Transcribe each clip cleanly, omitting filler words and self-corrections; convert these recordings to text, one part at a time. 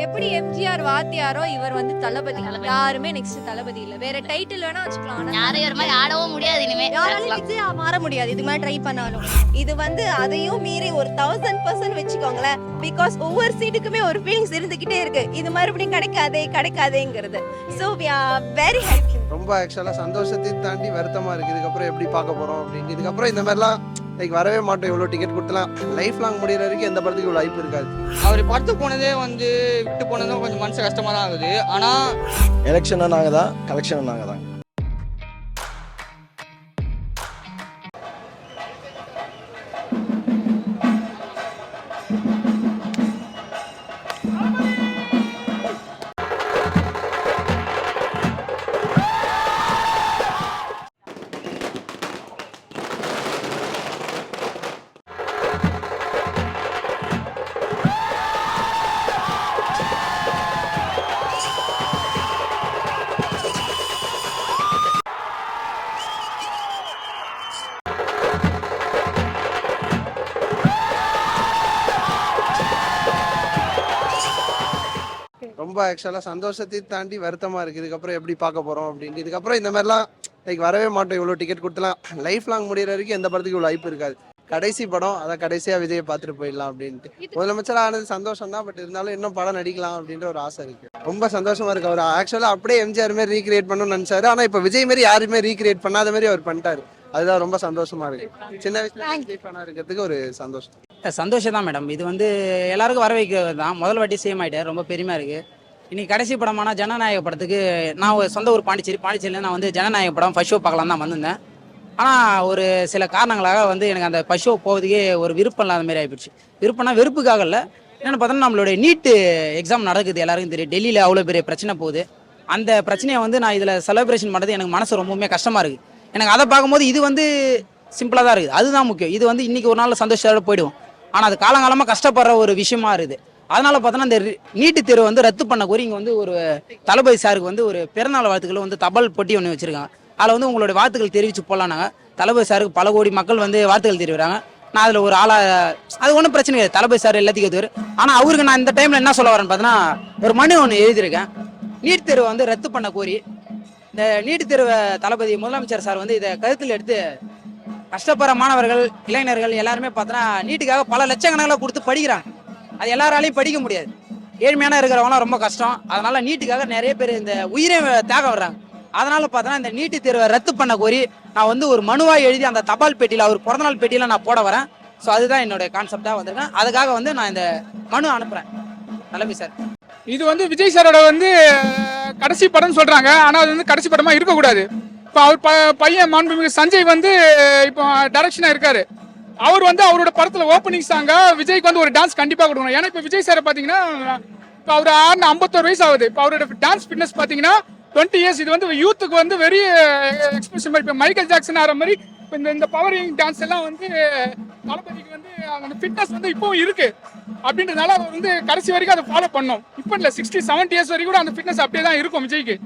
எப்படி எம்ஜிஆர் வாத்தியாரோ இவர் வந்து தளபதி. யாருமே நெக்ஸ்ட் தளபதி இல்ல. வேற டைட்டில் வேணா வச்சுக்கலாம். ஆனா யாரும் ஒரு மாதிரி ஆடவும் முடியாது இனிமே. யாராலும் விஜய் மாற முடியாது. இது மாதிரி ட்ரை பண்ணாலும் இது வந்து அதையும் மீறி ஒரு 1000% வச்சுக்கோங்களேன். பிகாஸ் ஒவ்வொரு சீட்டுக்குமே ஒரு ஃபீலிங்ஸ் இருந்துகிட்டே இருக்கு. இது மறுபடியும் கிடைக்காதேங்கிறது. So we are very happy. ரொம்ப ஆக்சுவலா சந்தோஷத்தை தாண்டி வருத்தமா இருக்கு. இதுக்கப்புறம் எப்படி பார்க்க போறோம் அப்படின்னு. இதுக்கப்புறம் இந்த மாதிரிலாம் வரவே மாட்டோம். இவ்வளோ டிக்கெட் கொடுத்தலாம் லைஃப் லாங் முடிகிற வரைக்கும் எந்த படத்துக்கு இவ்வளோ வாய்ப்பு இருக்காது. அவர் படத்துக்கு போனதே வந்து விட்டு போனதும் கொஞ்சம் மனசு கஷ்டமா தான் ஆகுது. ஆனால் எலெக்ஷனும் நாங்கள் தான், கலெக்ஷனும் நாங்கள் தான். ரொம்ப ஆக்சுவலா சந்தோஷத்தை தாண்டி வருத்தமா இருக்கு. இதுக்கப்புறம் எப்படி பார்க்க போறோம் அப்படின்னு. இதுக்கப்புறம் இந்த மாதிரிலாம் வரவே மாட்டோம். இவ்வளோ டிக்கெட் கொடுத்தலாம் லைஃப் லாங் முடிகிற வரைக்கும் எந்த படத்துக்கு இவ்வளோ வாய்ப்பு இருக்காது. கடைசி படம் அதை கடைசியா விஜயை பார்த்துட்டு போயிடலாம் அப்படின்ட்டு. முதலமைச்சர் ஆனது சந்தோஷம் தான். பட் இருந்தாலும் இன்னும் படம் நடிக்கலாம் அப்படின்ற ஒரு ஆசை இருக்கு. ரொம்ப சந்தோஷமா இருக்கு. அவர் ஆக்சுவலா அப்படியே எம்ஜிஆர் மாதிரி ரீக்ரியேட் பண்ணணும்னு நினைச்சாரு. ஆனா இப்ப விஜய் மாதிரி யாருமே ரீக்ரியேட் பண்ணாத மாதிரி அவர் பண்ணிட்டாரு. அதுதான் ரொம்ப சந்தோஷமா இருக்கு. சின்ன வயசுல விஜய் ஃபேனா இருக்கிறதுக்கு ஒரு சந்தோஷம். சந்தோஷம் தான் மேடம். இது வந்து எல்லாருக்கும் வர வைக்கிறது தான். முதல் வாட்டி சேம் ஆகிட்டேன். ரொம்ப பெருமையாக இருக்குது. இன்னைக்கு கடைசி படமான ஜனநாயக படத்துக்கு நான் சொந்த ஊர் பாண்டிச்சேரியில் நான் வந்து ஜனநாயக படம் ஃபர்ஸ்ட் ஷோ பார்க்கலாம் தான் வந்திருந்தேன். ஆனால் ஒரு சில காரணங்களாக வந்து எனக்கு அந்த ஃபர்ஸ்ட் ஷோ போவதுக்கே ஒரு விருப்பம் இல்லாத மாதிரி ஆகிடுச்சு. விருப்பம்னா வெறுப்புக்காக இல்லை. என்னென்னு பார்த்தோன்னா நம்மளுடைய நீட்டு எக்ஸாம் நடக்குது, எல்லாருக்கும் தெரியும். டெல்லியில் அவ்வளோ பெரிய பிரச்சனை போகுது. அந்த பிரச்சனையை வந்து நான் இதில் செலிப்ரேஷன் பண்ணுறது எனக்கு மனசு ரொம்பவுமே கஷ்டமாக இருக்குது. எனக்கு அதை பார்க்கும்போது இது வந்து சிம்பிளாக தான் இருக்குது. அதுதான் முக்கியம். இது வந்து இன்றைக்கி ஒரு நாள் சந்தோஷத்தோட போயிடும். ஆனால் அது காலங்காலமாக கஷ்டப்படுற ஒரு விஷயமா இருக்குது. அதனால பார்த்தோன்னா இந்த நீட்டு தேர்வு வந்து ரத்து பண்ண கோரி இங்கே வந்து ஒரு தளபதி சாருக்கு வந்து ஒரு பிறநாள் வாழ்த்துக்கள் வந்து தபால் பொட்டி ஒன்று வச்சிருக்காங்க. அதில் வந்து உங்களுடைய வாழ்த்துக்கள் தெரிவித்து போடலான்னாங்க. தளபதி சாருக்கு பல கோடி மக்கள் வந்து வாழ்த்துக்கள் தெரிவிக்கிறாங்க. நான் அதில் ஒரு ஆளாக அது ஒன்றும் பிரச்சனை கிடையாது. தளபதி சார் எல்லாத்தையும் கற்றுவார். ஆனால் அவருக்கு நான் இந்த டைமில் என்ன சொல்ல வரேன்னு பார்த்தோன்னா ஒரு மனு ஒன்று எழுதியிருக்கேன். நீட் தேர்வை வந்து ரத்து பண்ண கோரி. இந்த நீட் தேர்வை தளபதி முதலமைச்சர் சார் வந்து இதை கருத்தில் எடுத்து கஷ்டப்படுற மாணவர்கள், இளைஞர்கள் எல்லாருமே பார்த்தோன்னா நீட்டுக்காக பல லட்சக்கணக்கில் கொடுத்து படிக்கிறாங்க. அது எல்லாராலையும் படிக்க முடியாது. ஏழ்மையான இருக்கிறவங்களாம் ரொம்ப கஷ்டம். அதனால நீட்டுக்காக நிறைய பேர் இந்த உயிரை தியாகம் வர்றாங்க. அதனால பார்த்தோன்னா இந்த நீட்டு தேர்வை ரத்து பண்ண கோரி நான் வந்து ஒரு மனுவாக எழுதி அந்த தபால் பெட்டியில் அவர் பிறந்தநாள் பெட்டியில் நான் போட வரேன். ஸோ அதுதான் என்னுடைய கான்செப்டாக வந்திருக்கேன். அதுக்காக வந்து நான் இந்த மனு அனுப்புகிறேன் தலைமை சார். இது வந்து விஜய் சாரோட வந்து கடைசி படம்னு சொல்கிறாங்க. ஆனால் அது வந்து கடைசி படமாக இருக்கக்கூடாது. இப்போ அவர் பையன் மாண்புமிகு சஞ்சய் வந்து இப்போ டைரக்ஷனாக இருக்காரு. அவர் வந்து அவரோட படத்தில் ஓப்பனிங் சாங்க விஜய்க்கு வந்து ஒரு டான்ஸ் கண்டிப்பாக கொடுக்கணும். ஏன்னா இப்போ விஜய் சாரை பார்த்தீங்கன்னா இப்போ அவர் 51 வயசு ஆகுது. இப்போ அவரோட டான்ஸ் ஃபிட்னஸ் பார்த்தீங்கன்னா 20 இயர்ஸ். இது வந்து யூத்துக்கு வந்து வெரி எக்ஸ்பிரசிவ் மாதிரி. இப்போ மைக்கேல் ஜாக்சன் ஆகிற மாதிரி இப்போ இந்த பவரிங் டான்ஸ் எல்லாம் வந்து தளபதிக்கு வந்து அந்த ஃபிட்னஸ் வந்து இப்போவும் இருக்கு. அப்படின்றதுனால அவர் வந்து கடைசி வரைக்கும் அதை ஃபாலோ பண்ணோம். இப்போ இல்லை 60-70 இயர்ஸ் வரைக்கும் கூட அந்த ஃபிட்னஸ் அப்படியே தான் இருக்கும் விஜய்க்கு.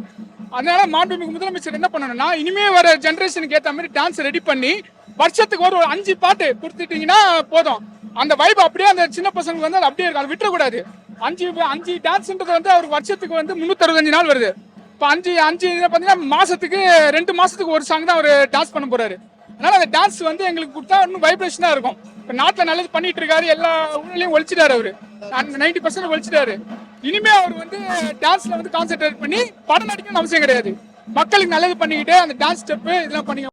அதனால மாண்புமிகு முதலமைச்சர் என்ன பண்ணணும்னா இனிமே வர ஜென்ரேஷனுக்கு ஏற்ற மாதிரி டான்ஸ் ரெடி பண்ணி வருஷத்துக்கு ஒரு 5 பாட்டு கொடுத்துட்டீங்கன்னா போதும். அந்த வைப் அப்படியே அந்த சின்ன பசங்களுக்கு வந்து அது அப்படியே இருக்கும். அதை விட்டுறக்கூடாது. 5 டான்ஸ்ன்றது வந்து அவர் வருஷத்துக்கு வந்து 365 நாள் வருது. இப்போ 5 பார்த்தீங்கன்னா மாசத்துக்கு 2 மாசத்துக்கு ஒரு சாங் தான் அவர் டான்ஸ் பண்ண போறாரு. அதனால அந்த டான்ஸ் வந்து எங்களுக்கு கொடுத்தா இன்னும் வைப்ரேஷனாக இருக்கும். இப்போ நாட்டில் நல்லது பண்ணிட்டு இருக்காரு. எல்லா ஊழலையும் ஒழிச்சிட்டாரு. அவர் 90% ஒழிச்சிட்டாரு. இனிமே அவர் வந்து டான்ஸ்ல வந்து கான்சென்ட்ரேட் பண்ணி படம் நடிக்கணும்னு அவசியம் கிடையாது. மக்களுக்கு நல்லது பண்ணிக்கிட்டு அந்த டான்ஸ் ஸ்டெப்பு இதெல்லாம் பண்ணி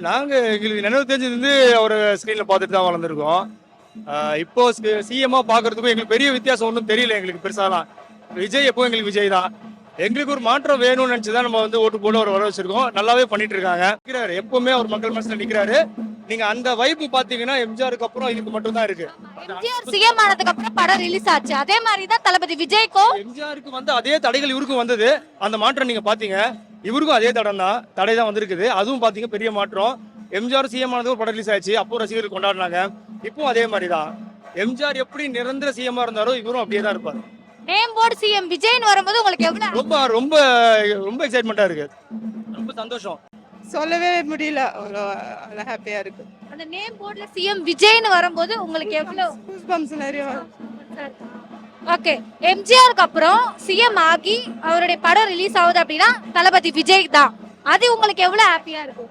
நாங்கள் எங்களுக்கு நினைவு தெரிஞ்சது அவர் ஸ்க்ரீனில் பார்த்துட்டு தான் வளர்ந்துருக்கோம். இப்போ சிஎம்மா பார்க்கறதுக்கும் எங்களுக்கு பெரிய வித்தியாசம் ஒன்றும் தெரியல. எங்களுக்கு பெருசாலாம் விஜய் எப்போ எங்களுக்கு விஜய் தான். எங்களுக்கு ஒரு மாற்றம் வேணும்னு நினைச்சுதான் நம்ம வந்து ஓட்டு போட்டு அவர் வர வச்சிருக்கோம். நல்லாவே பண்ணிட்டு இருக்காங்க. நிற்கிறாரு எப்பவுமே அவர் மக்கள் மனசுல நிற்கிறாரு. நீங்க அந்த வைப்பு பாத்தீங்கன்னா எம்ஜிஆருக்கு அப்புறம் இதுக்கு மட்டும் தான் இருக்கு. எம்ஜிஆர் சிஎம் ஆனதுக்கு அப்புறம் படம் ரிலீஸ் ஆச்சு. அதே மாதிரி தான் தளபதி விஜய்க்கும் எம்ஜிஆருக்கு வந்து அதே தடைகள் இவருக்கும் வந்தது. அந்த மாற்றம் நீங்க பாத்தீங்க. இவருக்கும் அதே தடை தான் வந்திருக்குது. அதுவும் பாத்தீங்க பெரிய மாற்றம். எம்ஜிஆர் சிஎம் ஆனதுக்கு படம் ரிலீஸ் ஆயிடுச்சு. அப்போ ரசிகர்கள் கொண்டாடினாங்க. இப்போ அதே மாதிரி தான். எம்ஜிஆர் எப்படி நிரந்தர சிஎம்மா இருந்தாரோ இவரும் அப்படியே தான் இருப்பாரு. நேம் போர்டு சிஎம் விஜய்னு வரும்போது உங்களுக்கு எவ்வளவு ரொம்ப ரொம்ப ரொம்ப எக்ஸைட்மெண்ட்டாக இருக்கு. ரொம்ப சந்தோஷம். சொல்லவே முடியல, அவ்வளோ ஹாப்பியா இருக்கு. அந்த நேம் போர்டுல சிஎம் விஜய்னு வரும்போது உங்களுக்கு எவ்வளவு கூஸ்பம்ஸ் நிறைய ஓகே எம்ஜிஆருக்கு அப்புறம் சிஎம் ஆகி அவருடைய படம் ரிலீஸ் ஆகுது அப்படின்னா தளபதி விஜய் தான். அது உங்களுக்கு எவ்வளவு ஹாப்பியா இருக்கும்?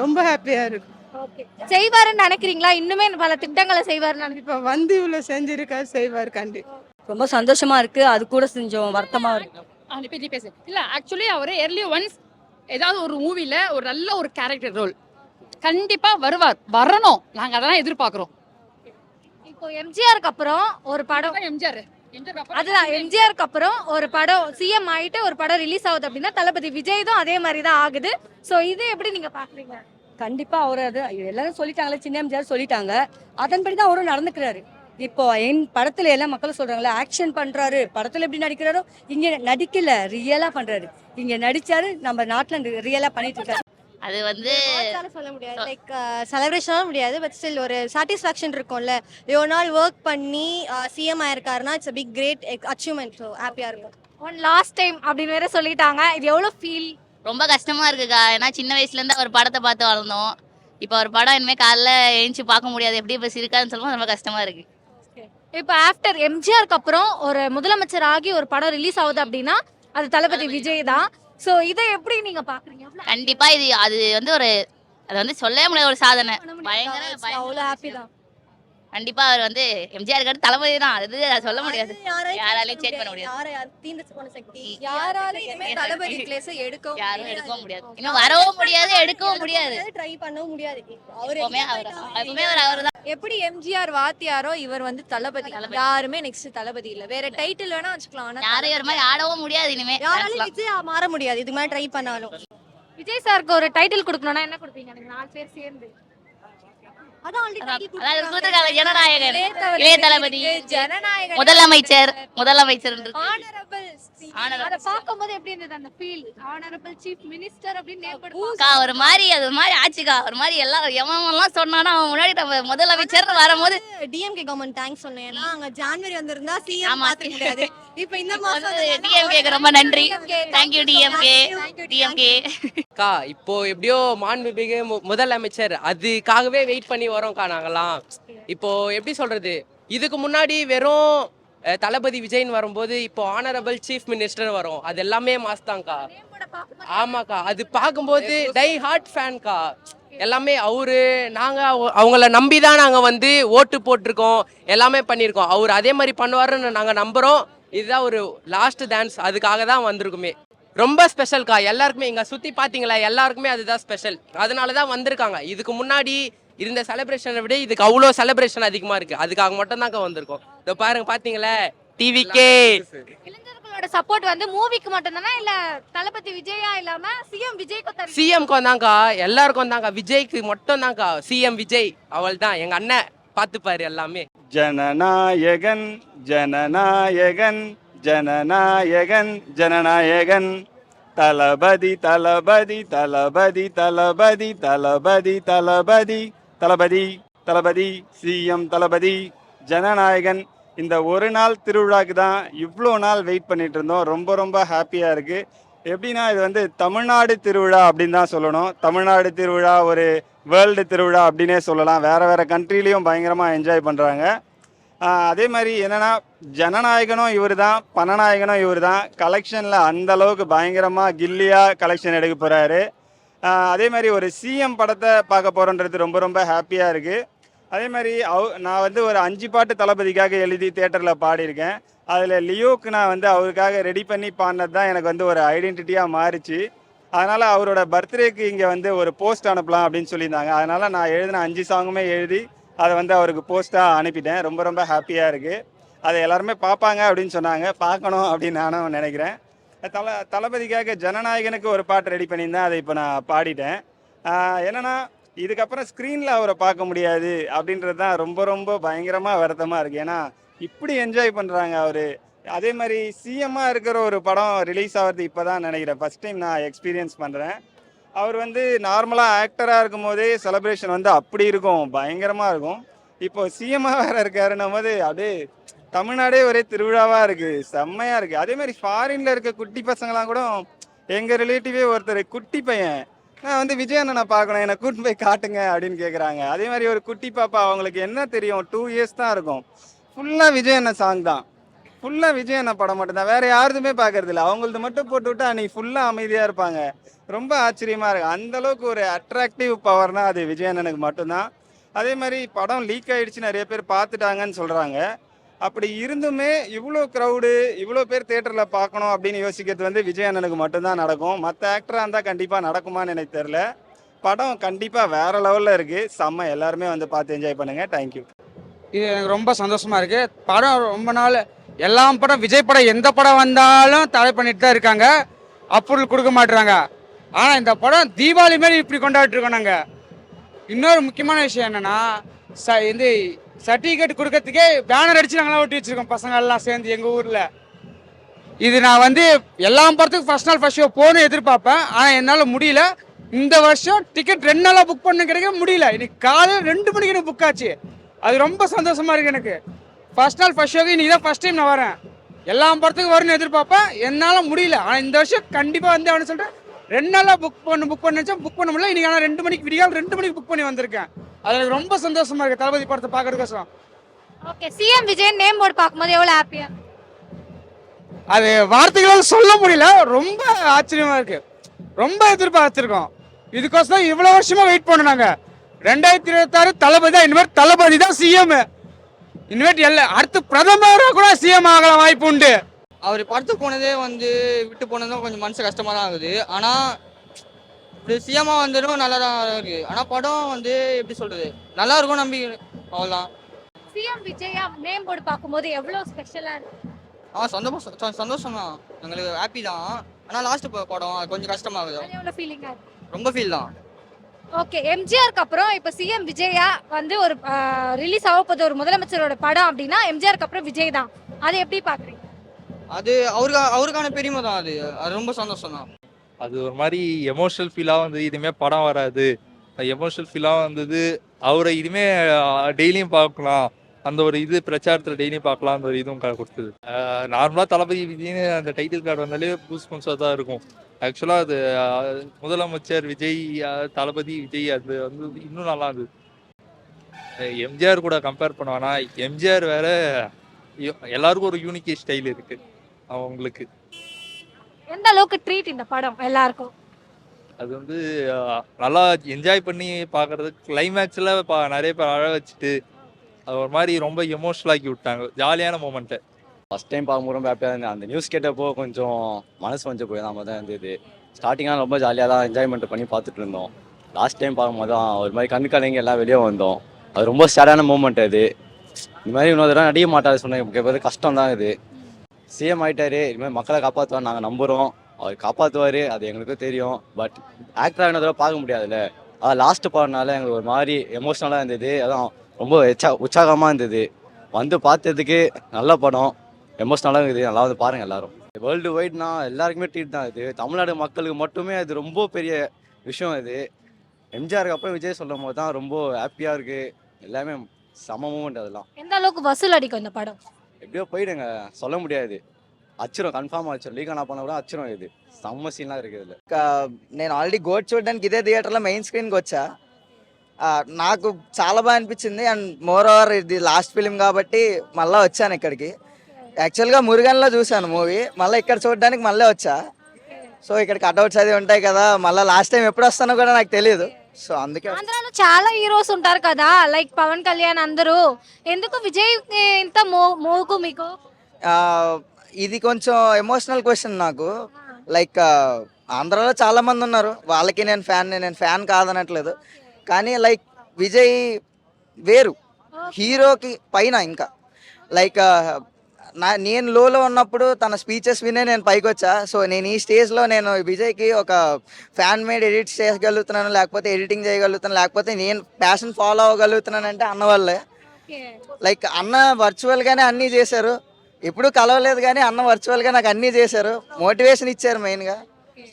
ரொம்ப ஹாப்பியா இருக்கு. ஓகே செய்வாருன்னு நினைக்கிறீங்களா? இன்னுமே பல திட்டங்களை செய்வாருன்னு நினைக்கிறீங்க? இப்ப வந்து இவ்வளவு செஞ்சிருக்காரு, செய்வார் கண்டிப்பா. ரொம்ப சந்தோஷமா இருக்கு. அது கூட கொஞ்சம் வருத்தமா இருக்கு. நீ பேசு இல்ல ஆக்சுவலி அவர் இயர்லி ஒன்ஸ் ஏதாவது ஒரு மூவில ஒரு நல்ல ஒரு கேரக்டர் ரோல் கண்டிப்பா வருவார், வரணும். நாங்க அதெல்லாம் எதிர்பார்க்கிறோம். இப்போ எம்ஜிஆருக்கு அப்புறம் ஒரு படம் எம்ஜிஆர் அதுதான் எம்ஜிஆருக்கு அப்புறம் ஒரு படம் சிஎம் ஆயிட்டு ஒரு படம் ரிலீஸ் ஆகுது அப்படின்னா தளபதி விஜய் தான் அதே மாதிரி தான் ஆகுது. சோ இது எப்படி நீங்க பாக்குறீங்க? கண்டிப்பா அவரு அது எல்லாரும் சொல்லிட்டாங்களே, சின்ன எம்ஜிஆர் சொல்லிட்டாங்க, அதன்படி தான் அவரும் நடந்துக்கிறாரு. இப்போ என் படத்துல எல்லாம் மக்கள் சொல்றாங்களே ஆக்ஷன் பண்றாரு, படத்துல எப்படி நடிக்கிறாரோ இங்க நடிக்கல, ரியலா பண்றாரு. இங்க நடிச்சாரு, நம்ம நாட்டுல ரியலா பண்ணிட்டு இருக்காரு. அது வந்து சொல்ல முடியாது, லைக் செலிப்ரேஷனாலும் முடியாது, பட் ஸ்டில் ஒரு சாட்டிஸ்ஃபேக்ஷன் இருக்கும்ல. இவ்வளோ நாள் ஒர்க் பண்ணி சிஎம் ஆயிருக்காருன்னா it's a big great achievement. So ஹாப்பியா இருக்கும். ஒன் லாஸ்ட் டைம் அப்படின்னு வேற சொல்லிட்டாங்க. இது எவ்வளவு ஃபீல்? ரொம்ப கஷ்டமா இருக்குக்கா. ஏன்னா சின்ன வயசுல இருந்து அவர் படத்தை பார்த்து வளர்ந்தோம். இப்போ அவர் படம் இனிமேல் காலைல எழுந்துச்சு பார்க்க முடியாது, எப்படி இப்போ இருக்காதுன்னு சொல்லும்போது ரொம்ப கஷ்டமா இருக்கு. இப்போ ஆஃப்டர் எம்ஜிஆருக்கு அப்புறம் ஒரு முதலமைச்சர் ஆகி ஒரு படம் ரிலீஸ் ஆகுது அப்படின்னா அது தளபதி விஜய் தான். சோ இதை எப்படி நீங்க பாக்குறீங்க? கண்டிப்பா இது அது வந்து ஒரு அது வந்து சொல்லவே முடியாத ஒரு சாதனை. பயங்கர அவ்வளவு ஹாப்பி தான். கண்டிப்பா அவர் வந்து எம்ஜிஆர் இருக்காரு, தளபதி தான். அது சொல்ல முடியாது, யாராலையும் சேஞ்ச் பண்ண முடியாது. யாராலும் இனிமே தளபதி பிளேஸ் எடுக்கவும் யாரும் எடுக்கவும் முடியாது, இன்னும் வரவும் முடியாது, எடுக்கவும் முடியாது. ட்ரை பண்ணவும் முடியாது. எப்பவுமே அவர் தான். எப்படி எம்ஜிஆர் வாத்தியாரோ இவர் வந்து தளபதி. யாருமே நெக்ஸ்ட் தளபதி இல்ல. வேற டைட்டில் வேணா வச்சுக்கலாம், ஆனா யாரும் ஒரு மாதிரி ஆடவும் முடியாது இனிமே. யாராலும் விஜய் மாற முடியாது, இதுக்கு மேல ட்ரை பண்ணாலும். விஜய் சாருக்கு ஒரு டைட்டில் கொடுக்கணும்னா என்ன கொடுப்பீங்க? எனக்கு 4 பேர் சேர்ந்து அதாவது கொடுத்திருக்காங்க, ஜனநாயகன், இளைய தளபதி, ஜனநாயகன், முதலமைச்சர் அத பாக்கும்போது எப்படி இருந்தது அந்த ஃபீல்? ஆனரபிள் சீஃப் மினிஸ்டர் அப்படி நேம் அக்கா ஒரு மாதிரி அது ஒரு மாதிரி ஆச்சுக்கா. ஒரு மாதிரி எல்லாம் எவன்லாம் சொன்னானா அவன் முன்னாடி நம்ம முதலமைச்சர் வரும்போது டிஎம்கே கவர்மெண்ட் தேங்க்ஸ் சொன்னேன். ஏன்னா அங்க ஜனவரி வந்திருந்தா சிஎம் பாத்துக்க முடியாது. இப்போ இந்த மாசம் டிஎம்கேக்கு ரொம்ப நன்றி. Thank you DMK. அக்கா இப்போ எப்படியோ மாண்புமிகு முதலமைச்சர் அதுக்காகவே வெயிட் பண்ணி வரோம்க்கா நாங்கெல்லாம். இப்போ எப்படி சொல்றது, இதுக்கு முன்னாடி வெறும் தளபதி விஜய்னு வரும்போது இப்போ ஆனரபிள் சீஃப் மினிஸ்டர் வரும், அது எல்லாமே மாஸ்தாங்க்கா. ஆமாக்கா, அது பார்க்கும்போது டை ஹார்ட் ஃபேன்க்கா. எல்லாமே அவரு நாங்க அவங்கள நம்பி தான் நாங்க வந்து ஓட்டு போட்டிருக்கோம், எல்லாமே பண்ணியிருக்கோம். அவர் அதே மாதிரி பண்ணுவாருன்னு நாங்க நம்புறோம். இதுதான் ஒரு லாஸ்ட் டான்ஸ், அதுக்காக தான் வந்திருக்குமே. ரொம்ப ஸ்பெஷல்க்கா எல்லாருக்குமே. இங்க சுத்தி பாத்தீங்களா, எல்லாருக்குமே அதுதான் ஸ்பெஷல், அதனால தான் வந்திருக்காங்க. இதுக்கு முன்னாடி இருந்த செலிப்ரேஷனை விட இதுக்கு அவ்வளோ செலிப்ரேஷன் அதிகமா இருக்கு, அதுக்காக மட்டும் தாங்க வந்திருக்கோம். இதோ பாருங்க, பாத்தீங்களா டிவிக்கே. இளைஞர்களோட சப்போர்ட் வந்து மூவிக்கு மட்டும் தானா இல்ல தளபதி விஜயா இல்லாம சிஎம் விஜய்க்கு? சிஎம்க்கு வந்தாங்கக்கா, எல்லாருக்கும் வந்தாங்க. விஜய்க்கு மட்டும் தான்க்கா, சிஎம் விஜய் அவள் தான் எங்க அண்ணன் பார்த்துப்பாரு எல்லாமே. ஜனநாயகன் ஜனநாயகன் ஜனநாயகன் ஜனநாயகன் தளபதி தளபதி தளபதி தளபதி தளபதி தளபதி தளபதி தளபதி சிஎம் தளபதி ஜனநாயகன். இந்த ஒரு நாள் திருவிழாக்கு தான் இவ்வளோ நாள் வெயிட் பண்ணிட்டு இருந்தோம். ரொம்ப ரொம்ப ஹாப்பியாக இருக்குது. எப்படின்னா இது வந்து தமிழ்நாடு திருவிழா அப்படின்னு தான் சொல்லணும். தமிழ்நாடு திருவிழா ஒரு வேர்ல்டு திருவிழா அப்படின்னே சொல்லலாம். வேறு வேறு கண்ட்ரிலையும் பயங்கரமாக என்ஜாய் பண்ணுறாங்க. அதே மாதிரி என்னென்னா ஜனநாயகனும் இவர் தான், பணநாயகனும் இவர் தான். கலெக்ஷனில் அந்தளவுக்கு பயங்கரமாக கில்லியாக கலெக்ஷன் எடுக்க போகிறாரு. அதே மாதிரி ஒரு சிஎம் படத்தை பார்க்க போகிறோன்றது ரொம்ப ரொம்ப ஹாப்பியாக இருக்குது. அதே மாதிரி நான் வந்து ஒரு 5 பாட்டு தளபதிக்காக எழுதி தியேட்டரில் பாடியிருக்கேன். அதில் லியோக்கு நான் வந்து அவருக்காக ரெடி பண்ணி பாடினது தான் எனக்கு வந்து ஒரு ஐடென்டிட்டியாக மாறிச்சு. அதனால் அவரோட பர்த்டேக்கு இங்கே வந்து ஒரு போஸ்ட் அனுப்பலாம் அப்படின்னு சொல்லியிருந்தாங்க. அதனால் நான் எழுதின 5 சாங்குமே எழுதி அதை வந்து அவருக்கு போஸ்ட்டாக அனுப்பிட்டேன். ரொம்ப ரொம்ப ஹாப்பியாக இருக்குது. அதை எல்லாருமே பார்ப்பாங்க அப்படின்னு சொன்னாங்க, பார்க்கணும் அப்படின்னு நானும் நினைக்கிறேன். தளபதிக்காக ஜனநாயகனுக்கு ஒரு பாட்டு ரெடி பண்ணியிருந்தேன், அதை இப்போ நான் பாடிட்டேன். என்னென்னா இதுக்கப்புறம் ஸ்க்ரீனில் அவரை பார்க்க முடியாது அப்படின்றது தான் ரொம்ப ரொம்ப பயங்கரமாக வருத்தமாக இருக்குது. ஏன்னா இப்படி என்ஜாய் பண்ணுறாங்க அவர். அதே மாதிரி சிஎம்மாக இருக்கிற ஒரு படம் ரிலீஸ் ஆகிறது இப்போ தான் நினைக்கிறேன், ஃபஸ்ட் டைம் நான் எக்ஸ்பீரியன்ஸ் பண்ணுறேன். அவர் வந்து நார்மலாக ஆக்டராக இருக்கும் போதே செலிப்ரேஷன் வந்து அப்படி இருக்கும், பயங்கரமாக இருக்கும். இப்போ சிஎம்மாக வேறு இருக்காருன்னும் போது அப்படியே தமிழ்நாடே ஒரே திருவிழாவா இருக்கு, செம்மையா இருக்கு. அதே மாதிரி ஃபாரின்ல இருக்க குட்டி பசங்களாம் கூட எங்க ரிலேட்டிவே ஒருத்தர் குட்டி பையன், நான் வந்து விஜய் அண்ணனை பார்க்கணும், என்னை கூட்டு போய் காட்டுங்க அப்படின்னு கேட்குறாங்க. அதே மாதிரி ஒரு குட்டி பாப்பா, அவங்களுக்கு என்ன தெரியும், 2 இயர்ஸ் தான் இருக்கும், ஃபுல்லாக விஜய் அண்ணன் சாங் தான், ஃபுல்லாக விஜய் அண்ணன் படம் மட்டும்தான், வேற யாருதுமே பார்க்கறது இல்லை. அவங்களது மட்டும் போட்டு விட்டு அன்னைக்கு ஃபுல்லாக அமைதியாக இருப்பாங்க. ரொம்ப ஆச்சரியமா இருக்கு. அந்த அளவுக்கு ஒரு அட்ராக்டிவ் பவர்னா அது விஜய் அண்ணனுக்கு மட்டும்தான். அதே மாதிரி படம் லீக் ஆயிடுச்சு, நிறைய பேர் பார்த்துட்டாங்கன்னு சொல்றாங்க. அப்படி இருந்துமே இவ்வளோ க்ரௌடு, இவ்வளோ பேர் தேட்டரில் பார்க்கணும் அப்படின்னு யோசிக்கிறது வந்து விஜய் அண்ணனுக்கு மட்டும்தான் நடக்கும். மற்ற ஆக்டராக இருந்தால் கண்டிப்பாக நடக்குமான்னு எனக்கு தெரில. படம் கண்டிப்பாக வேற லெவலில் இருக்கு, செம்ம. எல்லாருமே வந்து பார்த்து என்ஜாய் பண்ணுங்க. தேங்க்யூ. இது எனக்கு ரொம்ப சந்தோஷமா இருக்கு. படம் ரொம்ப நாள் எல்லா படம் விஜய் படம் எந்த படம் வந்தாலும் தடை பண்ணிட்டு தான் இருக்காங்க, அப்ரூவல் கொடுக்க மாட்டுறாங்க. ஆனால் இந்த படம் தீபாவளி மாரி இப்படி கொண்டாடிட்டு இருக்கோம் நாங்கள். இன்னொரு முக்கியமான விஷயம் என்னன்னா, இந்த சர்டிஃபிகேட் கொடுக்கறதுக்கே பேனர் அடிச்சு நாங்களாம் ஒட்டி வச்சிருக்கோம் பசங்க எல்லாம் சேர்ந்து எங்கள் ஊரில். இது நான் வந்து எல்லா படத்துக்கும் ஃபர்ஸ்ட் நாள் ஃபர்ஸ்ட் ஷோ போகணும்னு எதிர்பார்ப்பேன், ஆனால் என்னால் முடியல. இந்த வருஷம் டிக்கெட் 2 நாளாக புக் பண்ண கிடைக்க முடியல. இன்னைக்கு காலையில் 2 மணிக்கு எனக்கு புக் ஆச்சு. அது ரொம்ப சந்தோஷமா இருக்கு எனக்கு. ஃபர்ஸ்ட் நாள் ஃபர்ஸ்ட் ஷோக்கு இன்னைக்கு தான் ஃபர்ஸ்ட் டைம் நான் வரேன். எல்லா படத்துக்கும் வரும்னு எதிர்பார்ப்பேன், என்னால் முடியல. ஆனால் இந்த வருஷம் கண்டிப்பாக வந்து அவனு சொல்லிட்டு 2 நாளாக புக் பண்ண புக் பண்ண முடியல. இன்னைக்கு ஆனால் 2 மணிக்கு விடிகால் 2 மணிக்கு புக் பண்ணி வந்திருக்கேன். அது எனக்கு ரொம்ப சந்தோஷமா இருக்கு தளபதி படத்தை பார்க்கறதுக்கோசரம். Okay, CM Vijay name board பார்க்கும்போது எவ்வளவு ஹாப்பியா? அது வார்த்தைகளால் சொல்ல முடியல, ரொம்ப ஆச்சரியமா இருக்கு. ரொம்ப எதிர்பார்த்திருக்கோம், இதுக்கோசரம் இவ்வளவு வருஷமா வெயிட் பண்ணாங்க. 2026 தளபதி தான், இனிமேல் தளபதி தான் சிஎம். இனிமேல் அடுத்து பிரதமராக கூட சிஎம் ஆகலாம் வாய்ப்பு உண்டு. அவர் படத்துக்கு போனதே வந்து விட்டு போனதும் கொஞ்சம் மனசு கஷ்டமாக தான் ஆகுது. ஆனால் இப்படி சிஎம்மாக வந்ததும் நல்லா தான் இருக்கு. ஆனால் படம் வந்து எப்படி சொல்றது, நல்லா இருக்கும் நம்பி, அவ்வளோதான். சிஎம் விஜயா நேம் போர்டு பார்க்கும்போது எவ்வளவு ஸ்பெஷலா இருக்கு? சந்தோஷம் தான், எங்களுக்கு ஹாப்பி தான். ஆனால் லாஸ்ட் படம் அது கொஞ்சம் கஷ்டமாகுது, அது எவ்வளவு ஃபீலிங்கா இருக்கு? ரொம்ப ஃபீல் தான். ஓகே, எம்ஜிஆருக்கு அப்புறம் இப்போ சிஎம் விஜயா வந்து ஒரு ரிலீஸ் ஆக போகுது ஒரு முதலமைச்சரோட படம் அப்படின்னா எம்ஜிஆருக்கு அப்புறம் விஜய் தான். அதை எப்படி பாக்குறீங்க? அது அவருக்கான பெருமை தான். அது ரொம்ப சந்தோஷம் தான். அது ஒரு மாதிரி எமோஷனல் ஃபீலாக வந்து இனிமே படம் வராது, எமோஷனல் ஃபீலாக வந்தது. அவரை இனிமே டெய்லியும் பார்க்கலாம், அந்த ஒரு இது பிரச்சாரத்தில் டெய்லியும் பார்க்கலாம், அந்த ஒரு இதுவும் கொடுத்தது. நார்மலாக தளபதி விஜய்னு அந்த டைட்டில் கார்டு வந்தாலே பூஸ்பன்ஸாக தான் இருக்கும். ஆக்சுவலாக அது முதலமைச்சர் விஜய், தளபதி விஜய், அது வந்து இன்னும் நல்லா இருந்தது. எம்ஜிஆர் கூட கம்பேர் பண்ணுவானா, எம்ஜிஆர் வேற, எல்லாருக்கும் ஒரு யூனிக் ஸ்டைல் இருக்கு அவங்களுக்கு. எந்த அளவுக்கு ட்ரீட் இந்த படம் எல்லாருக்கும்? அது வந்து நல்லா என்ஜாய் பண்ணி பார்க்கறதுக்கு. கிளைமேக்ஸில் நிறைய பேர் அழ வச்சுட்டு அது ஒரு மாதிரி ரொம்ப எமோஷனலாக்கி விட்டாங்க, ஜாலியான மூமெண்ட்டு. ஃபஸ்ட் டைம் பார்க்கும்போது ரொம்ப ஹாப்பியாக இருந்தேன். அந்த நியூஸ் கேட்டப்போ கொஞ்சம் மனசு கொஞ்சம் போய் தான் தான் இருந்தது. ஸ்டார்டிங்காக ரொம்ப ஜாலியாக தான் என்ஜாய்மெண்ட் பண்ணி பார்த்துட்டு இருந்தோம். லாஸ்ட் டைம் பார்க்கும்போது தான் ஒரு மாதிரி கண்ணு கலங்கி எல்லாம் வெளியே வந்தோம். அது ரொம்ப சேடான மூமெண்ட். அது இந்த மாதிரி இன்னொரு தடவை நடிக்க மாட்டாரு சொன்னது கஷ்டம் தான். இது சிஎம் ஆகிட்டாரு, இதுமாதிரி மக்களை காப்பாற்றுவார் நாங்கள் நம்புகிறோம். அவர் காப்பாற்றுவார், அது எங்களுக்கும் தெரியும். பட் ஆக்டராக இன்னொரு தடவை பார்க்க முடியாதுல்ல. அது லாஸ்ட்டு பாடுனால எங்களுக்கு ஒரு மாதிரி எமோஷ்னலாக இருந்தது. அதான் ரொம்ப உற்சாகமாக இருந்தது. வந்து பார்த்ததுக்கு நல்ல படம், எமோஷ்னலாக இருக்குது. நல்லா வந்து பாருங்கள் எல்லாரும். வேர்ல்டு வைட்னா எல்லாருக்குமே ட்ரீட் தான். இது தமிழ்நாடு மக்களுக்கு மட்டுமே அது ரொம்ப பெரிய விஷயம். இது எம்ஜிஆருக்கு அப்புறம் விஜய் சொல்லும் போது தான் ரொம்ப ஹாப்பியாக இருக்குது. எல்லாமே சம மூமெண்ட். அதெல்லாம் எந்த அளவுக்கு வசூல் அடிக்கும் இந்த படம்? எப்படியோ போயிடுங்க, சொல்ல முடியாது. అచ్చరం కన్ఫామ్ అచ్చరం లీక్ అన్న పని కూడా అచ్చరం ఇది సమ్మ సీన్లా இருக்குது. నేను ఆల్రెడీ గోట్ చూడడానికి ఇదే థియేటర్లో మెయిన్ స్క్రీన్కి వచ్చా. నాకు చాలా బాగా అనిపించింది. అండ్ మోర్ ఓవర్ ఇది లాస్ట్ ఫిలిం కాబట్టి మళ్ళీ వచ్చాను ఇక్కడికి. యాక్చువల్గా మురుగన్లో చూశాను మూవీ, మళ్ళీ ఇక్కడ చూడడానికి మళ్ళీ వచ్చా. సో ఇక్కడ కట్అవుట్స్ అది ఉంటాయి కదా, మళ్ళీ లాస్ట్ టైం ఎప్పుడు వస్తానో కూడా నాకు తెలియదు. సో అందుకే ఆంధ్రాలో చాలా హీరోస్ ఉంటారు కదా, లైక్ పవన్ కళ్యాణ్ అందరూ, ఎందుకు విజయ్ ఇంత మోగు మీకు? ఇది కొంచెం ఎమోషనల్ క్వశ్చన్ నాకు. లైక్ ఆంధ్రాలో చాలా మంది ఉన్నారు, వాళ్ళకి నేను ఫ్యాన్ కాదనట్లేదు. కానీ లైక్ విజయ్ వేరు, హీరోకి పైన. ఇంకా లైక్ నేను లోలో ఉన్నప్పుడు తన స్పీచెస్ వినే నేను పైకి వచ్చా. సో నేను ఈ స్టేజ్లో నేను విజయ్కి ఒక ఫ్యాన్ మేడ్ ఎడిట్ చేయగలుగుతున్నాను, లేకపోతే ఎడిటింగ్ చేయగలుగుతున్నాను, లేకపోతే నేను ప్యాషన్ ఫాలో అవ్వగలుగుతున్నాను అంటే అన్న వల్లే. లైక్ అన్న వర్చువల్గానే అన్నీ చేశారు, ఎప్పుడు కలవలేదు కానీ అన్న వర్చువల్గా నాకు అన్నీ చేశారు, మోటివేషన్ ఇచ్చారు మెయిన్గా.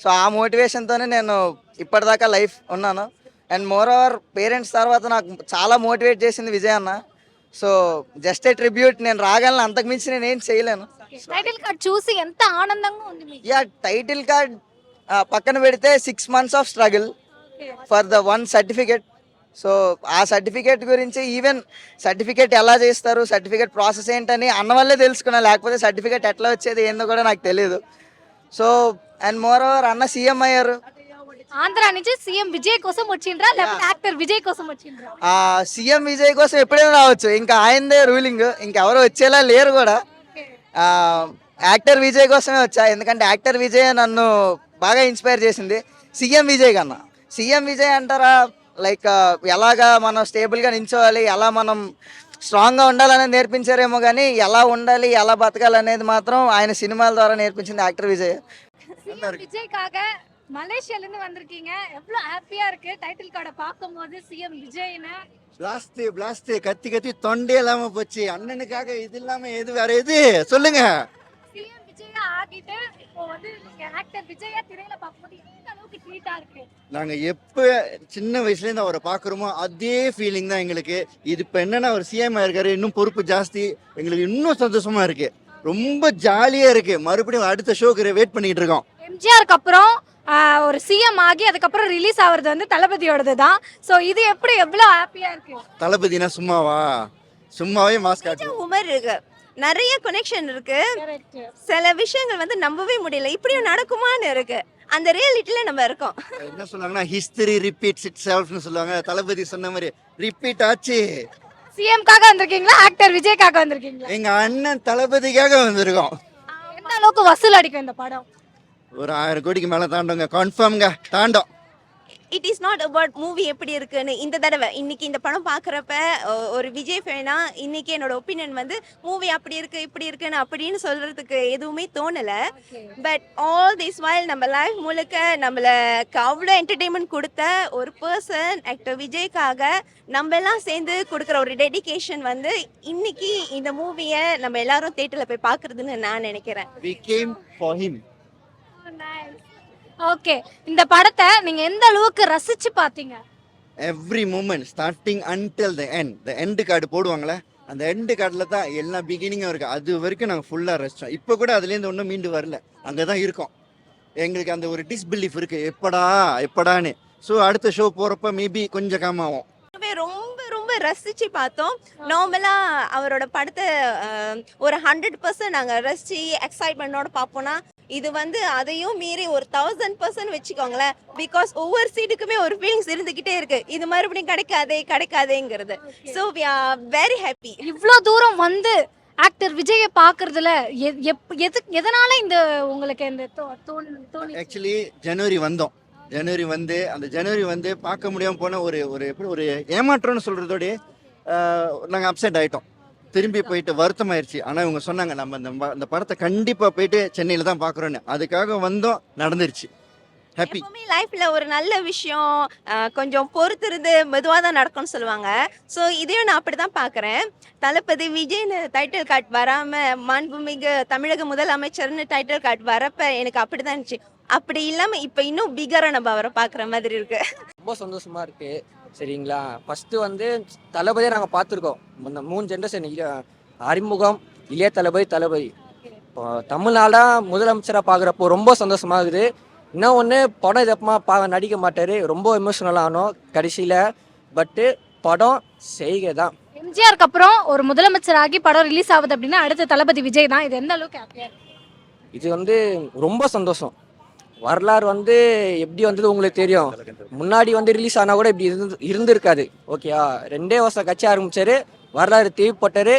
సో ఆ మోటివేషన్తోనే నేను ఇప్పటిదాకా లైఫ్ ఉన్నాను. అండ్ మోర్ ఓవర్ పేరెంట్స్ తర్వాత నాకు చాలా మోటివేట్ చేసింది విజయ్ అన్న. So just a tribute. నేను రాగలను, అంతకు మించి నేను ఏం చేయలేను. టైటిల్ కార్డ్ చూసి ఎంత ఆనందంగా ఉంది మీకు? యా, టైటిల్ కార్డ్ పక్కన పెడితే 6 months of struggle for the one certificate. So ఆ సర్టిఫికేట్ గురించి, ఈవెన్ సర్టిఫికేట్ ఎలా చేస్తారు, సర్టిఫికేట్ ప్రాసెస్ ఏంటని అన్న వల్లే తెలుసుకున్నా, లేకపోతే సర్టిఫికేట్ ఎట్లా వచ్చేది ఏందో కూడా నాకు తెలియదు. సో అండ్ మోర్ ఓవర్ అన్న సీఎం అయ్యారు. ఆంధ్ర నుంచి సీఎం విజయ్ కోసం వచ్చిండ్రా లేకపోతే యాక్టర్ విజయ్ కోసం వచ్చిండ్రా? సీఎం విజయ్ కోసం ఎప్పుడైనా రావచ్చు, ఇంకా ఆయనదే రూలింగ్, ఇంకెవరు వచ్చేలా లేరు కూడా. యాక్టర్ విజయ్ కోసమే వచ్చా, ఎందుకంటే యాక్టర్ విజయ్ నన్ను బాగా ఇన్స్పైర్ చేసింది సీఎం విజయ్ కన్నా. సీఎం విజయ్ అంటారా, లైక్ ఎలాగా మనం స్టేబుల్గా నించోవాలి, ఎలా మనం స్ట్రాంగ్గా ఉండాలనేది నేర్పించారేమో, కానీ ఎలా ఉండాలి, ఎలా బతకాలనేది మాత్రం ఆయన సినిమాల ద్వారా నేర్పించింది యాక్టర్ విజయ్. சிஎம் விஜய்க்காக மலேசியால இருந்து வந்திருக்கீங்க, எவ்வளவு ஹாப்பியா இருக்கு டைட்டில் கார்டை பார்க்கும்போது சிஎம் விஜய்னு? பிளாஸ்ட் கத்தி கத்தி தொண்டே இல்லாம போச்சு. அண்ணனுக்காக இது இல்லாம எது வேற எது சொல்லுங்க. சிஎம் விஜயா ஆகிட்டு இப்போ வந்து நீங்க ஆக்டர் விஜயா திரையில பார்க்கும்போது எந்த அளவுக்கு ட்ரீட்டா இருக்கு? நாங்க எப்ப சின்ன வயசுல இருந்து அவரை பாக்குறோமோ அதே ஃபீலிங் தான் எங்களுக்கு. இது இப்ப என்னன்னா அவர் சிஎம் இருக்காரு, இன்னும் பொறுப்பு ஜாஸ்தி, எங்களுக்கு இன்னும் சந்தோஷமா இருக்கு, ரொம்ப ஜாலியா இருக்கு. மறுபடியும் அடுத்த ஷோக்கு வெயிட் பண்ணிட்டு இருக்கோம். எம்ஜிஆருக்கு அப்புறம் ஒரு சிஎம் ஆகி அதுக்கப்புறம் ரிலீஸ் ஆகுறது வந்து தளபதியோடது தான். ஸோ இது எப்படி எவ்வளோ ஹாப்பியா இருக்கு? தளபதினா சும்மாவா, சும்மாவே மாஸ்க் காட்டு. உமர் இருக்கு, நிறைய கனெக்ஷன் இருக்கு. சில விஷயங்கள் வந்து நம்பவே முடியல, இப்படியும் நடக்குமான்னு இருக்கு. அந்த ரியாலிட்டில நம்ம இருக்கோம். என்ன சொல்லுவாங்கன்னா ஹிஸ்டரி ரிப்பீட்ஸ் இட் செல்ஃப்னு சொல்லுவாங்க. தளபதி சொன்ன மாதிரி ரிப்பீட் ஆச்சு. சிஎம்காக வந்திருக்கீங்களா ஆக்டர் விஜய்க்காக வந்திருக்கீங்களா? எங்க அண்ணன் தளபதிக்காக வந்திருக்கோம். எந்த அளவுக்கு வசூல் அடிக்கும் இந்த படம்? ஒரு 1000 கோடிக்கு மேல தாண்டோங்க, கன்ஃபார்ம்ங்க தாண்டோம். It is not about movie எப்படி இருக்குன்னு. இந்த தடவை இன்னைக்கு இந்த படம் பார்க்குறப்ப ஒரு விஜய் ஃபேனா இன்னைக்கு என்னோட ஒப்பீனியன் வந்து மூவி அப்படி இருக்கு இப்படி இருக்குன்னு அப்படின்னு சொல்றதுக்கு எதுவுமே தோணலை. பட் ஆல் திஸ் வைல் நம்ம லைஃப் முழுக்க நம்மளுக்கு அவ்வளோ என்டர்டெயின்மெண்ட் கொடுத்த ஒரு பர்சன் ஆக்டர் விஜய்க்காக நம்ம எல்லாம் சேர்ந்து கொடுக்குற ஒரு டெடிகேஷன் வந்து இன்னைக்கு இந்த மூவியை நம்ம எல்லாரும் தேட்டரில் போய் பார்க்குறதுன்னு நான் நினைக்கிறேன். We came for him. ஓகே, இந்த படத்தை நீங்க எந்த அளவுக்கு ரசிச்சு பாத்தீங்க? Every moment starting until the end. The end card போடுவாங்களே, அந்த எண்டு கார்டில் தான் எல்லா பிகினிங்கும் இருக்குது. அது வரைக்கும் நாங்கள் ஃபுல்லாக ரசித்தோம். இப்போ கூட அதுலேருந்து ஒன்றும் மீண்டு வரல, அங்கே தான் இருக்கோம். எங்களுக்கு அந்த ஒரு டிஸ்பிலீஃப் இருக்குது, எப்படான்னு. ஸோ அடுத்த ஷோ போகிறப்ப மேபி கொஞ்சம் காமாகும். ரொம்ப ரொம்ப ரசிச்சு பார்த்தோம். நார்மலா அவரோட படத்தை ஒரு 100% நாங்க ரசிச்சு எக்ஸைட்மெண்டோட பார்ப்போம்னா, இது வந்து அதையும் மீறி ஒரு 1000% வச்சுக்கோங்களேன். பிகாஸ் ஒவ்வொரு சீட்டுக்குமே ஒரு ஃபீலிங்ஸ் இருந்துகிட்டே இருக்கு, இது மறுபடியும் கிடைக்காதேங்கிறது. So we are very happy. இவ்வளோ தூரம் வந்து ஆக்டர் விஜயை பார்க்கறதுல எதனால இந்த உங்களுக்கு இந்த தோணி? ஆக்சுவலி ஜனவரி வந்தோம். ஜனவரி வந்து பார்க்க முடியாமல் போன ஒரு எப்படி ஒரு ஏமாற்றம்னு சொல்கிறதோட நாங்கள் அப்செட் ஆகிட்டோம். திரும்பி போயிட்டு வருத்தமாயிருச்சு. ஆனால் இவங்க சொன்னாங்க நம்ம இந்த படத்தை கண்டிப்பாக போயிட்டு சென்னையில் தான் பார்க்குறோன்னு. அதுக்காக வந்தோம், நடந்துருச்சு. ஹாப்பி. எப்பவுமே லைஃப்ல ஒரு நல்ல விஷயம் கொஞ்சம் பொறுத்திருந்து மெதுவாக தான் நடக்கும்னு சொல்லுவாங்க. ஸோ இதையும் நான் அப்படி தான் பார்க்குறேன். தளபதி விஜய்னு டைட்டில் கார்டு வராமல் மாண்புமிகு தமிழக முதலமைச்சர்னு டைட்டில் கார்டு வரப்ப எனக்கு அப்படி தான் இருந்துச்சு. அப்படி இல்லாமல் இப்போ இன்னும் பிகராக நம்ம அவரை பார்க்குற மாதிரி இருக்கு. ரொம்ப சந்தோஷமா இருக்கு. சரிங்களா, ஃபர்ஸ்ட் வந்து தளபதியை நாங்கள் பார்த்துருக்கோம். இந்த 3 ஜென்ரேஷன் அறிமுகம், இளைய தளபதி இப்போ தமிழ்நாடா முதலமைச்சராக பார்க்குறப்போ ரொம்ப சந்தோஷமா இருக்குது. இன்னும் ஒன்று, படம் இதப்பமா நடிக்க மாட்டார், ரொம்ப எமோஷனலாக ஆனோம் கடைசியில். பட்டு படம் செய்கை தான். எம்ஜிஆருக்கு அப்புறம் ஒரு முதலமைச்சர் ஆகி படம் ரிலீஸ் ஆகுது அப்படின்னா அடுத்த தளபதி விஜய் தான். இது எந்த அளவுக்கு ஹாப்பியா இருக்கு? இது வந்து ரொம்ப சந்தோஷம். வரலாறு வந்து எப்படி வந்தது உங்களுக்கு தெரியும். முன்னாடி வந்து ரிலீஸ் ஆனால் கூட இப்படி இருந்திருக்காது. ஓகேயா, 2 வருஷம் கட்சி ஆரம்பிச்சாரு, வரலாறு தேவைப்பட்டாரு,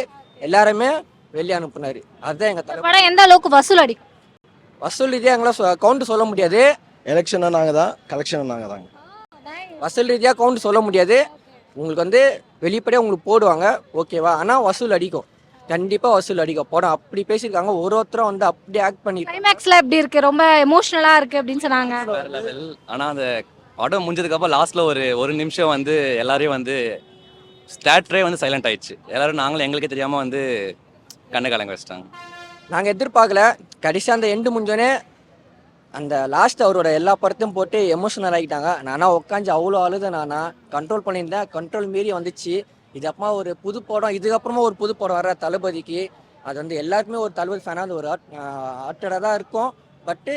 எல்லாருமே வெளியே அனுப்புனாரு. அதுதான் எங்கள் படம் எந்த அளவுக்கு வசூல் அடிக்கும்? வசூல் ரீதியாக எங்களால் கவுண்ட் சொல்ல முடியாது. எலெக்ஷனும் நாங்கள் தான், கலெக்ஷனும் நாங்கள் தாங்க. வசூல் ரீதியாக கவுண்ட் சொல்ல முடியாது. உங்களுக்கு வந்து வெளிப்படையாக உங்களுக்கு போடுவாங்க, ஓகேவா. ஆனால் வசூல் அடிக்கும், கண்டிப்பாக வசூல் அடிக்கும். படம் அப்படி பேசியிருக்காங்க, ஒருத்தரும் வந்து அப்படி ஆக்ட் பண்ணி. கிளைமேக்ஸ்ல எப்படி இருக்கு? ரொம்ப எமோஷனலா இருக்கு அப்படின்னு சொன்னாங்க. ஆனால் அந்த படம் முடிஞ்சதுக்கப்புறம் லாஸ்ட்டில் ஒரு நிமிஷம் வந்து எல்லாரையும் வந்து ஸ்டார்டரே வந்து சைலண்ட் ஆயிடுச்சு. எல்லாரும் நாங்களும் எங்களுக்கே தெரியாமல் வந்து கண்ணை கலங்க வச்சிட்டாங்க. நாங்கள் எதிர்பார்க்கல. கடைசியாக அந்த எண்டு முடிஞ்சோடனே அந்த லாஸ்ட் அவரோட எல்லா படத்தையும் போட்டு எமோஷனல் ஆகிட்டாங்க. நானா உட்காந்து அவ்வளோ அழுத, நானா கண்ட்ரோல் பண்ணியிருந்தேன், கண்ட்ரோல் மீறி வந்துச்சு. இது அப்புறமா ஒரு புது படம், இதுக்கப்புறமா ஒரு புது படம் வர தளபதிக்கு, அது வந்து எல்லாருக்குமே ஒரு தளபதி ஃபேனாக வந்து ஒரு ஆர்டடாக தான் இருக்கும். பட்டு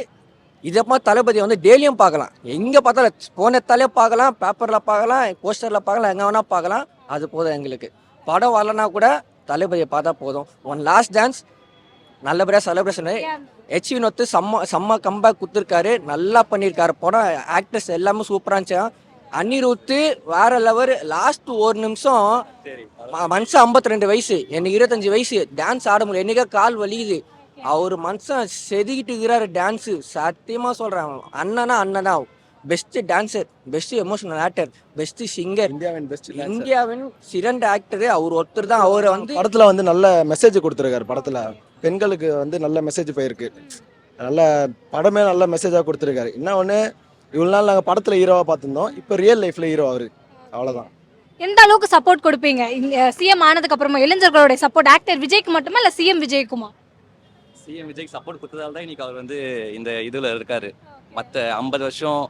இதுக்கப்புறமா தளபதியை வந்து டெய்லியும் பார்க்கலாம், எங்கே பார்த்தாலும் ஃபோன் எடுத்தாலே பார்க்கலாம், பேப்பரில் பார்க்கலாம், போஸ்டரில் பார்க்கலாம், எங்கே வேணால் பார்க்கலாம். அது போதும் எங்களுக்கு. படம் வரலனா கூட தளபதியை பார்த்தா போதும். ஒன் லாஸ்ட் டான்ஸ் நல்லபடியாக செலிப்ரேஷன். ஹெச் வினோத் செம்ம கம்பேக் கொடுத்துருக்காரு, நல்லா பண்ணியிருக்காரு. படம் ஆக்டர்ஸ் எல்லாமே சூப்பராக இருந்துச்சு. அனிருத்து வேற லெவல். லாஸ்ட் ஒரு நிமிஷம் மனுஷன் 52 வயசு, எனக்கு 25 வயசு, டான்ஸ் ஆட முடியல, என்னைக்கா கால் வலிக்குது. அவர் மனுஷன் செதுக்கிட்டு இருக்கிறாரு டான்ஸு. சத்தியமாக சொல்கிறேன், அண்ணனா அண்ணனா. Best dancer, best emotional actor, best singer, இந்தியாவின் சிறந்த ஆக்டரு அவர் ஒருத்தர் தான். அவரை வந்து படத்தில் வந்து நல்ல மெசேஜ் கொடுத்துருக்காரு. படத்தில் பெண்களுக்கு வந்து நல்ல மெசேஜ் போயிருக்கு. நல்ல படமே நல்ல மெசேஜாக கொடுத்துருக்காரு. என்ன ஒன்று, இவ்வளோ நாள் நாங்கள் படத்தில் ஹீரோவாக பார்த்துருந்தோம், இப்போ ரியல் லைஃப்பில் ஹீரோ அவரு. அவ்வளோதான். எந்த அளவுக்கு சப்போர்ட் கொடுப்பீங்க சிஎம் ஆனதுக்கு அப்புறமா? இளைஞர்களுடைய சப்போர்ட் ஆக்டர் விஜய்க்கு மட்டுமா இல்ல சிஎம் விஜய்க்குமா? சிஎம் விஜய்க்கு சப்போர்ட் கொடுத்ததால தான் இன்னைக்கு அவர் வந்து இந்த இதில் இருக்காரு. மற்ற 50 வருஷம்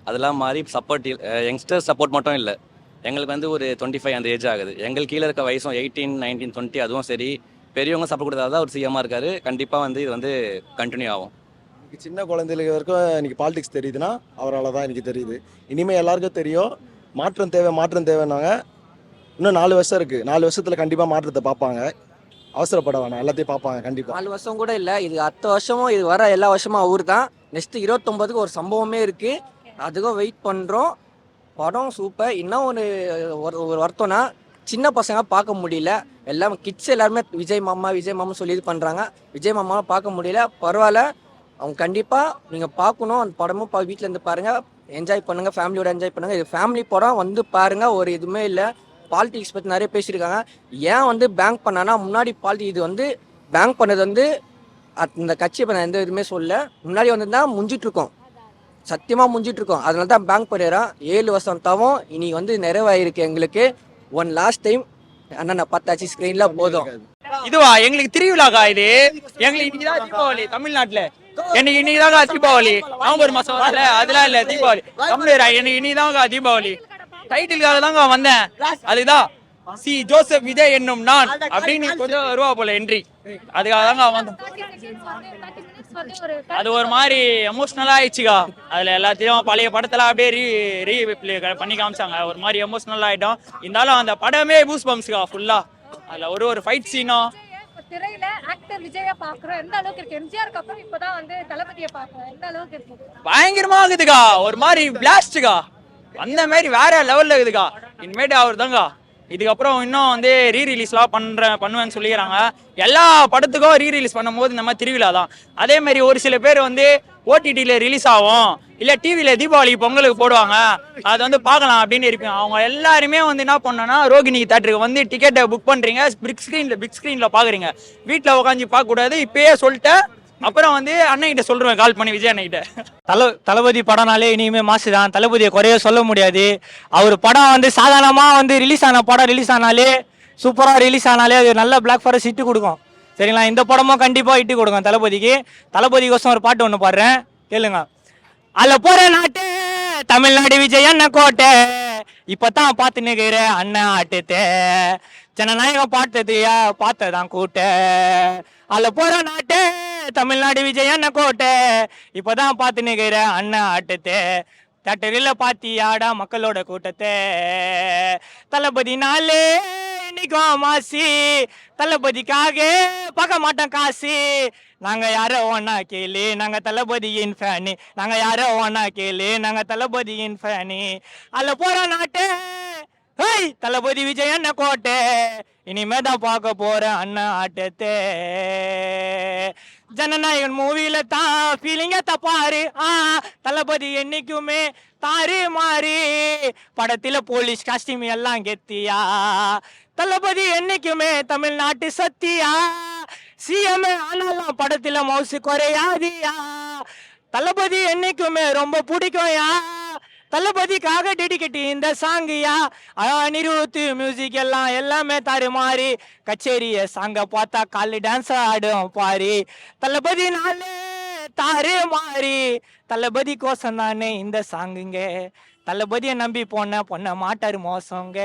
அதெல்லாம் மாறி சப்போர்ட் யங்ஸ்டர் சப்போர்ட் மட்டும் இல்லை, எங்களுக்கு வந்து ஒரு 25 அந்த ஏஜ் ஆகுது. எங்களுக்கு கீழே இருக்க வயசும் 18, 19, 20 அதுவும் சரி, பெரியவங்க சப்போர்ட் கொடுத்ததால தான் ஒரு சிஎம்மாக இருக்காரு. கண்டிப்பாக வந்து இது வந்து கண்டினியூ ஆகும். சின்ன குழந்தைகளுக்கு வரைக்கும் இன்னைக்கு பாலிடிக்ஸ் தெரியுதுன்னா அவரால் தான் எனக்கு தெரியுது. இனிமேல் எல்லாருக்கும் தெரியும் மாற்றம் தேவை, மாற்றம் தேவைன்னாங்க. இன்னும் 4 வருஷம் இருக்குது, 4 வருஷத்தில் கண்டிப்பாக மாற்றத்தை பார்ப்பாங்க. அவசரப்பட வேணாம், எல்லாத்தையும் பார்ப்பாங்க கண்டிப்பாக. 4 வருஷம் கூட இல்லை, இது அடுத்த வருஷமும், இது வர எல்லா வருஷமும் அவர் தான். நெக்ஸ்ட் 29க்கு ஒரு சம்பவமே இருக்குது, அதுக்கும் வெயிட் பண்ணுறோம். படம் சூப்பர். இன்னும் ஒரு வருத்தம்னா சின்ன பசங்க பார்க்க முடியல, எல்லாம் கிட்ஸ் எல்லாருமே விஜய் மாமா விஜய் மாமா சொல்லி இது பண்ணுறாங்க. விஜய் மாமாவை பார்க்க முடியல, பரவாயில்ல. அவங்க கண்டிப்பாக நீங்கள் பார்க்கணும். அந்த படமும் வீட்டில் இருந்து பாருங்கள், என்ஜாய் பண்ணுங்கள், ஃபேமிலியோட என்ஜாய் பண்ணுங்கள். இது ஃபேமிலி படம், வந்து பாருங்கள். ஒரு இதுவுமே இல்லை. பாலிடிக்ஸ் பற்றி நிறைய பேசியிருக்காங்க. ஏன் வந்து பேங்க் பண்ணானா முன்னாடி இது வந்து பேங்க் பண்ணது வந்து இந்த கட்சியை பண்ண எந்த இதுவுமே சொல்ல, முன்னாடி வந்து தான் முடிஞ்சிட்ருக்கோம், சத்தியமாக முடிஞ்சிட்ருக்கோம். அதனால தான் பேங்க் பண்ணிடுறோம். 7 வருஷம் தவம் இன்னைக்கு வந்து நிறைவாயிருக்கு எங்களுக்கு. ஒன் லாஸ்ட் டைம் அண்ணா பார்த்தாச்சு ஸ்க்ரீனில், போதும். இதுவா எங்களுக்கு திருவிழாக்கா? இது எங்களுக்கு இன்னைக்கு தான் தீபாவளி தமிழ்நாட்டுல. எனக்கு இன்னைக்கு தாங்க தீபாவளி. நவம்பர் மாசம் வரல, அதெல்லாம் இல்ல தீபாவளி தமிழரா. எனக்கு இன்னைக்கு தாங்க தீபாவளி. டைட்டிலுக்காக தாங்க வந்தேன். அதுதான் சி ஜோசப் விஜய் என்னும் நான் அப்படின்னு கொஞ்சம் வருவா போல என்ட்ரி, அதுக்காக தாங்க வந்தேன். அது ஒரு மாதிரி எமோஷனலா ஆயிடுச்சுக்கா. அதுல எல்லாத்தையும் பழைய படத்துல அப்படியே ரீ பண்ணி காமிச்சாங்க. ஒரு மாதிரி எமோஷனலா ஆயிட்டோம். இருந்தாலும் அந்த படமே பூஸ் பம்ப்ஸ்க்கா ஃபுல்லா. அதுல ஒரு ஃபைட் சீனும் திரையில ஆக்டர் விஜய பாக்குறோம், எந்த அளவுக்கு இருக்கு? எம்ஜிஆருக்கு அப்புறம் இப்பதான் வந்து தளபதியை பாக்குறோம், எந்த அளவுக்கு இருக்கு? பயங்கரமா இருக்குதுக்கா, ஒரு மாதிரி பிளாஸ்டுக்கா, அந்த மாதிரி வேற லெவல்ல இருக்குதுக்கா. இனிமேட்டு அவர் தாங்க இதுக்கப்புறம் இன்னும் வந்து ரீரிலீஸ்லாம் பண்ணுவேன்னு சொல்லிக்கிறாங்க. எல்லா படத்துக்கும் ரீரிலீஸ் பண்ணும்போது இந்த மாதிரி திருவிழா தான். அதே மாதிரி ஒரு சில பேர் வந்து ஓடிடியில் ரிலீஸ் ஆகும், இல்லை டிவியில் தீபாவளி பொங்கலுக்கு போடுவாங்க, அது வந்து பார்க்கலாம் அப்படின்னு இருப்பீங்க. அவங்க எல்லாருமே வந்து என்ன பண்ணோன்னா ரோகிணி தேட்டருக்கு வந்து டிக்கெட்டை புக் பண்ணுறீங்க, பிக் ஸ்க்ரீனில் பார்க்குறீங்க. வீட்டில் உட்காந்து பார்க்கக்கூடாது, இப்பயே சொல்லிட்டேன். அப்புறம் வந்து அண்ணன்கிட்ட சொல்றேன், கால் பண்ணி விஜய் அண்ணன்கிட்ட. தளபதி படம்னாலே இனிமே மாசு தான், தளபதியை குறைய சொல்ல முடியாது. அவர் படம் வந்து சாதாரணமா வந்து ரிலீஸ் ஆன படம் ரிலீஸ் ஆனாலே சூப்பரா ரிலீஸ் ஆனாலே அது நல்ல பிளாக் ஃபாரஸ்ட் ஹிட்டு கொடுக்கும். சரிங்களா? இந்த படமும் கண்டிப்பா ஹிட்டு கொடுக்கும் தளபதிக்கு. தளபதிக்கோசம் ஒரு பாட்டு ஒன்று பாடுறேன், கேளுங்க. அல்ல போற நாட்டு தமிழ்நாடு விஜய் அண்ணன் கோட்டை, இப்பதான் பார்த்து நிற்கிற அண்ணன் ஆட்டுத்தே, ஜனநாயகம் பார்த்ததையா பார்த்ததான் கூட்ட. அல்ல போற நாட்டு தமிழ்நாடு விஜய் அண்ணன் கோட்டை, இப்பதான் பார்த்து நிற்கிற அண்ணன் ஆட்டுத்தே, தேட்டரில் பாத்தியாடா மக்களோட கூட்டத்தை. தளபதி நாளே இன்னைக்கும் மாசி, தளபதிக்காக பார்க்க மாட்டோம் காசு. நாங்க யாரோ ஒன்னா கேளு, நாங்க தளபதியின் ஃபேனு, நாங்க யாரோ ஒன்னா கேளு, நாங்க தளபதியின் ஃபேனு. அல்ல போற நாட்டு ஹேய் தளபதி விஜய் அண்ணன் கோட்டை, இனிமே தான் பார்க்க போற அண்ணன் ஆட்டத்தை. ஜனநாயகன் மூவில தான் ஃபீலிங்க தப்பாரு, தளபதி என்னைக்குமே தாறு மாறி. படத்துல போலீஸ் காஸ்டியூம் எல்லாம் கெத்தியா, தளபதி என்னைக்குமே தமிழ்நாட்டு சத்தியா. சிஎம் ஆனாலும் படத்துல மவுசு குறையாதியா, தளபதி என்னைக்குமே ரொம்ப பிடிக்கும்யா. தளபதிக்காக டெடிகேட் இந்த சாங்கியா. அனிருத் மியூசிக் எல்லாமே தாறுமாறி, கச்சேரிய சாங்க பார்த்தா காலி டான்ஸ் ஆடும் பாரி. தளபதி நாளே தாறு மாறி, தளபதி கோசம் தானே இந்த சாங்குங்க. தளபதியை நம்பி பொண்ண மாட்டாரு மோசங்க.